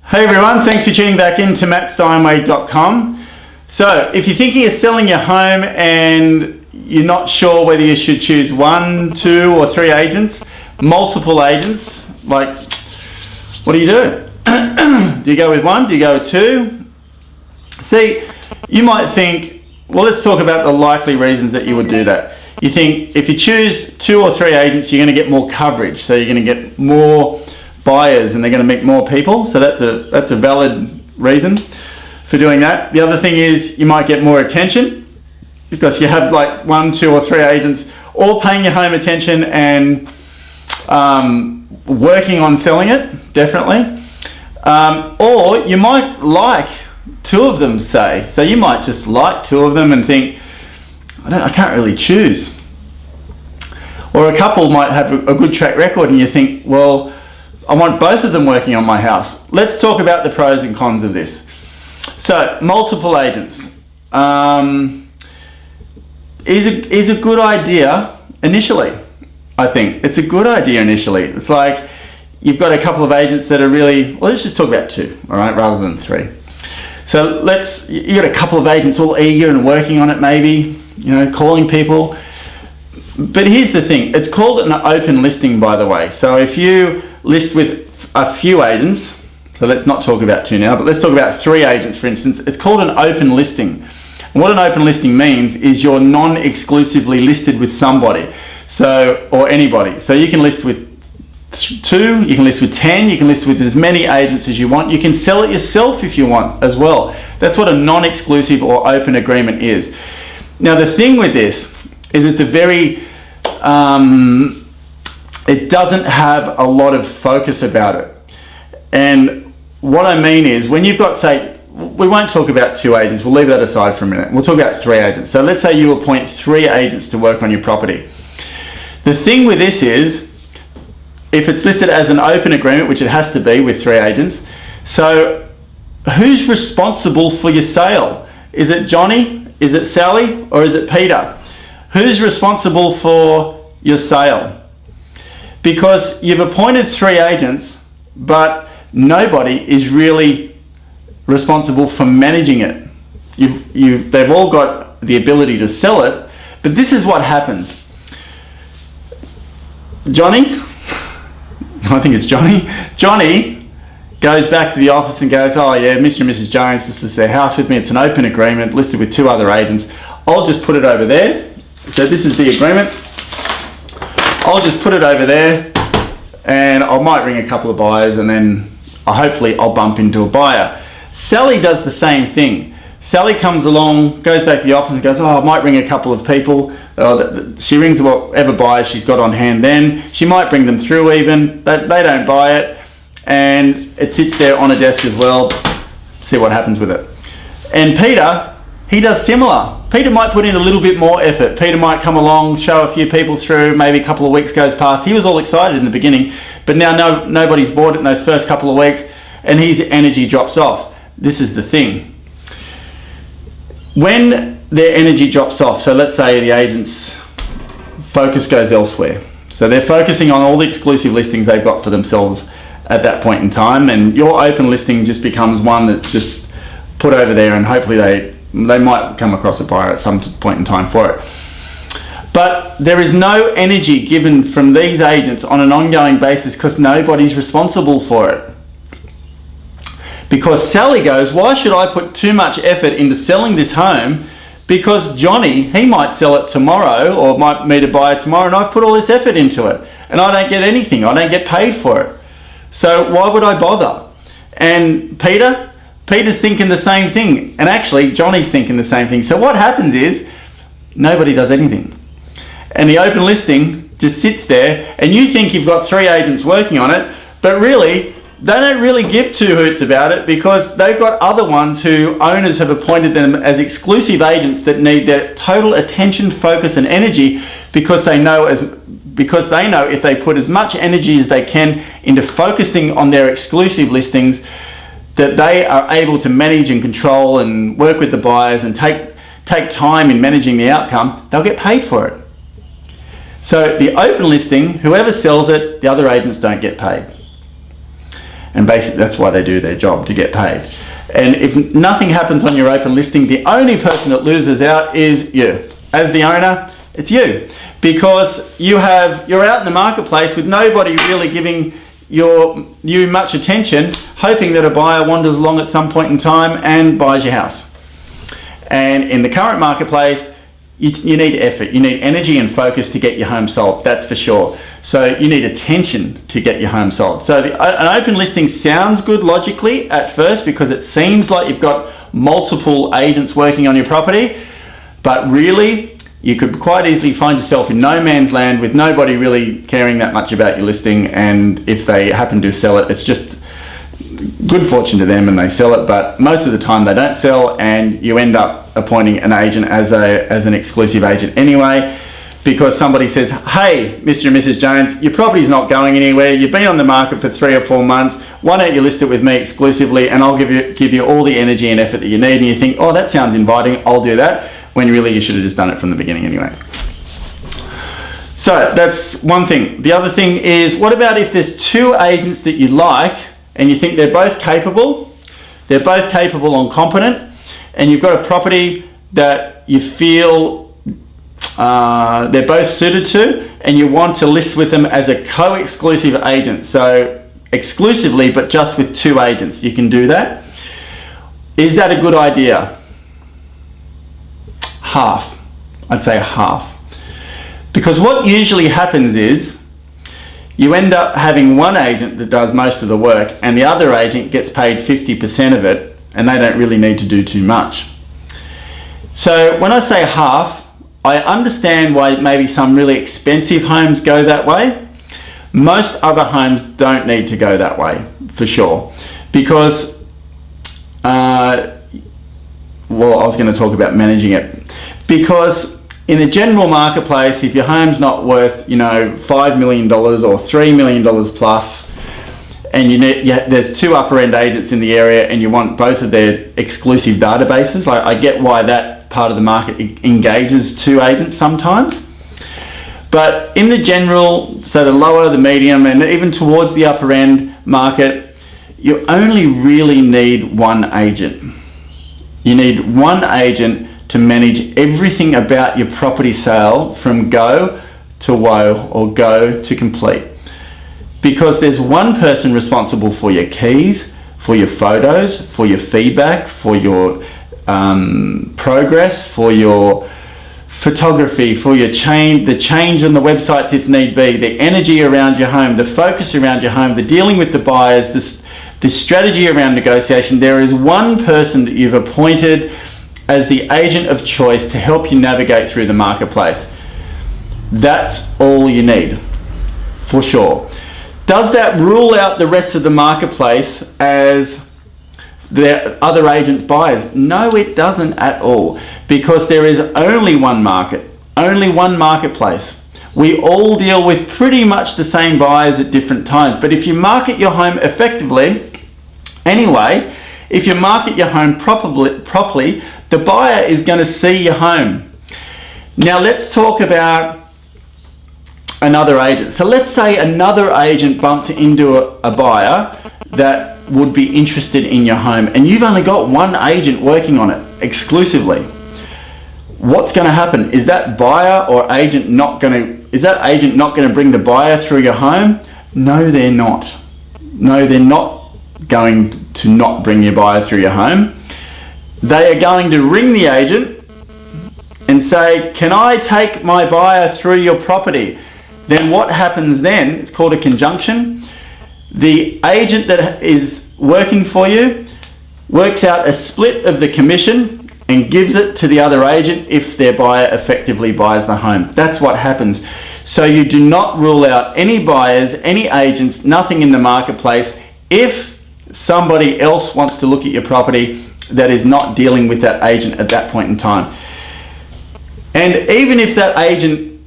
Hey everyone, thanks for tuning back in to mattsteinway.com. So if you're thinking of selling your home and you're not sure whether you should choose 1, 2 or 3 agents, multiple agents, like what do you do? Do you go with 1? Do you go with 2? See, you might think, well, let's talk about the likely reasons that you would do that. You think if you choose 2 or 3 agents, you're going to get more coverage, so you're going to get more buyers and they're going to meet more people, so that's a valid reason for doing that. The other thing is you might get more attention because you have like 1, 2 or 3 agents all paying your home attention and working on selling it, definitely. Or you might like 2 of them, say. So you might just like 2 of them and think, I can't really choose. Or a couple might have a good track record and you think, well, I want both of them working on my house. Let's talk about the pros and cons of this. So, multiple agents is a good idea initially, I think. It's a good idea initially. It's like you've got a couple of agents that are really, well, let's just talk about 2, all right, rather than 3. So you got a couple of agents all eager and working on it maybe, calling people. But here's the thing, it's called an open listing, by the way. So if you list with a few agents, so let's not talk about 2 now, but let's talk about 3 agents, for instance, it's called an open listing. And what an open listing means is you're non-exclusively listed with somebody, or anybody. So you can list with 2, you can list with 10, you can list with as many agents as you want. You can sell it yourself if you want as well. That's what a non-exclusive or open agreement is. Now the thing with this is it's a very, it doesn't have a lot of focus about it. And what I mean is when you've got, say, we won't talk about 2 agents, we'll leave that aside for a minute. We'll talk about 3 agents. So let's say you appoint 3 agents to work on your property. The thing with this is, if it's listed as an open agreement, which it has to be with 3 agents, so who's responsible for your sale? Is it Johnny? Is it Sally? Or is it Peter? Who's responsible for your sale? Because you've appointed 3 agents, but nobody is really responsible for managing it. They've all got the ability to sell it, but this is what happens. Johnny, I think it's Johnny. Johnny goes back to the office and goes, oh yeah, Mr. and Mrs. Jones, this is their house with me. It's an open agreement listed with 2 other agents. I'll just put it over there. So this is the agreement. I'll just put it over there and I might ring a couple of buyers and then hopefully I'll bump into a buyer. Sally does the same thing. Sally comes along, goes back to the office and goes, I might ring a couple of people. She rings whatever buyers she's got on hand then. She might bring them through even. They don't buy it and it sits there on a desk as well. See what happens with it. And Peter, he does similar. Peter might put in a little bit more effort. Peter might come along, show a few people through, maybe a couple of weeks goes past. He was all excited in the beginning, but now nobody's bought it in those first couple of weeks and his energy drops off. This is the thing. When their energy drops off, so let's say the agent's focus goes elsewhere. So they're focusing on all the exclusive listings they've got for themselves at that point in time, and your open listing just becomes one that's just put over there and hopefully they might come across a buyer at some point in time for it. But there is no energy given from these agents on an ongoing basis because nobody's responsible for it. Because Sally goes, why should I put too much effort into selling this home? Because Johnny, he might sell it tomorrow or might meet a buyer tomorrow and I've put all this effort into it and I don't get anything, I don't get paid for it. So why would I bother? And Peter's thinking the same thing, and actually Johnny's thinking the same thing. So what happens is nobody does anything and the open listing just sits there and you think you've got 3 agents working on it, but really they don't really give 2 hoots about it because they've got other ones who owners have appointed them as exclusive agents that need their total attention, focus and energy because they know if they put as much energy as they can into focusing on their exclusive listings, that they are able to manage and control and work with the buyers and take time in managing the outcome, they'll get paid for it. So the open listing, whoever sells it, the other agents don't get paid. And basically that's why they do their job, to get paid. And if nothing happens on your open listing, the only person that loses out is you. As the owner, it's you. Because you're out in the marketplace with nobody really giving you much attention, hoping that a buyer wanders along at some point in time and buys your house. And in the current marketplace, you need effort, you need energy and focus to get your home sold, that's for sure. So you need attention to get your home sold. So an open listing sounds good logically at first because it seems like you've got multiple agents working on your property, but really you could quite easily find yourself in no man's land with nobody really caring that much about your listing, and if they happen to sell it, it's just good fortune to them and they sell it, but most of the time they don't sell, and you end up appointing an agent as an exclusive agent anyway, because somebody says, hey, Mr. and Mrs. Jones, your property's not going anywhere, you've been on the market for 3 or 4 months, why don't you list it with me exclusively and I'll give you all the energy and effort that you need, and you think, oh, that sounds inviting, I'll do that, when really you should have just done it from the beginning anyway. So that's one thing. The other thing is, what about if there's 2 agents that you like and you think they're both capable and competent, and you've got a property that you feel they're both suited to, and you want to list with them as a co-exclusive agent. So exclusively, but just with 2 agents, you can do that. Is that a good idea? Half. I'd say half. Because what usually happens is you end up having one agent that does most of the work and the other agent gets paid 50% of it, and they don't really need to do too much. So when I say half, I understand why maybe some really expensive homes go that way. Most other homes don't need to go that way, for sure. Because, I was going to talk about managing it. Because in the general marketplace, if your home's not worth, $5 million or $3 million plus, and there's 2 upper end agents in the area and you want both of their exclusive databases, I get why that part of the market engages 2 agents sometimes. But in the general, so the lower, the medium, and even towards the upper end market, you only really need 1 agent. You need 1 agent to manage everything about your property sale from go to woe or go to complete. Because there's 1 person responsible for your keys, for your photos, for your feedback, for your progress, for your photography, for your the change on the websites if need be, the energy around your home, the focus around your home, the dealing with the buyers, the strategy around negotiation. There is 1 person that you've appointed as the agent of choice to help you navigate through the marketplace. That's all you need, for sure. Does that rule out the rest of the marketplace as the other agents' buyers? No, it doesn't at all, because there is only 1 market, only 1 marketplace. We all deal with pretty much the same buyers at different times, but if you market your home effectively, anyway, if you market your home properly, the buyer is going to see your home. Now let's talk about another agent. So let's say another agent bumps into a buyer that would be interested in your home, and you've only got 1 agent working on it exclusively. What's going to happen? Is that buyer or agent not going to bring the buyer through your home? No, they're not. No, they're not going to not bring your buyer through your home. They are going to ring the agent and say, can I take my buyer through your property? Then what happens then, it's called a conjunction. The agent that is working for you works out a split of the commission and gives it to the other agent if their buyer effectively buys the home. That's what happens. So you do not rule out any buyers, any agents, nothing in the marketplace if somebody else wants to look at your property that is not dealing with that agent at that point in time. And even if that agent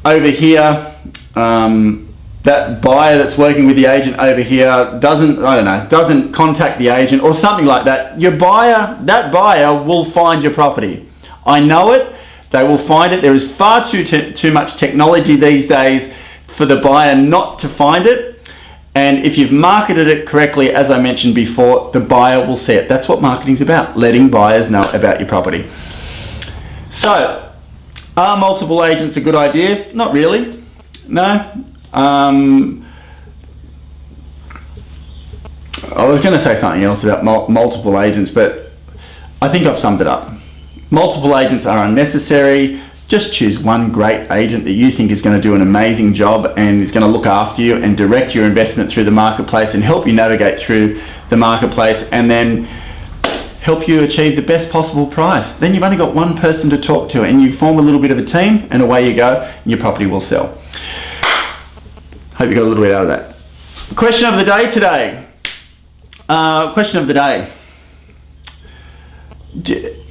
over here, that buyer that's working with the agent over here doesn't contact the agent or something like that, that buyer will find your property. I know it. They will find it. There is far too much technology these days for the buyer not to find it. And if you've marketed it correctly, as I mentioned before, the buyer will see it. That's what marketing's about, letting buyers know about your property. So, are multiple agents a good idea? Not really. No. I was going to say something else about multiple agents, but I think I've summed it up. Multiple agents are unnecessary. Just choose one great agent that you think is going to do an amazing job and is going to look after you and direct your investment through the marketplace and help you navigate through the marketplace, and then help you achieve the best possible price. Then you've only got one person to talk to, and you form a little bit of a team, and away you go, and your property will sell. Hope you got a little bit out of that. Question of the day today. Question of the day.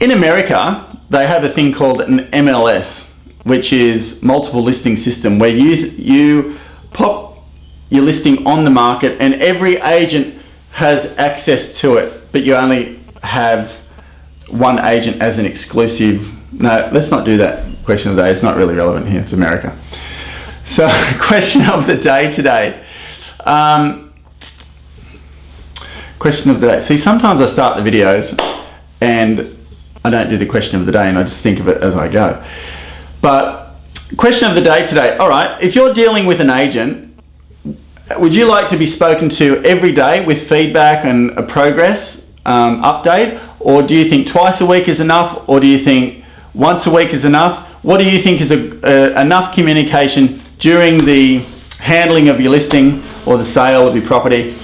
In America, they have a thing called an MLS, which is multiple listing system, where you pop your listing on the market and every agent has access to it, but you only have one agent as an exclusive. No, let's not do that. Question of the day, it's not really relevant here, it's America. So, question of the day today. Question of the day. See, sometimes I start the videos and I don't do the question of the day and I just think of it as I go. But question of the day today. All right, if you're dealing with an agent, would you like to be spoken to every day with feedback and a progress update? Or do you think twice a week is enough? Or do you think once a week is enough? What do you think is enough communication during the handling of your listing or the sale of your property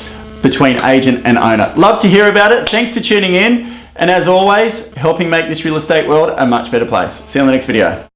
between agent and owner? Love to hear about it. Thanks for tuning in. And as always, helping make this real estate world a much better place. See you on the next video.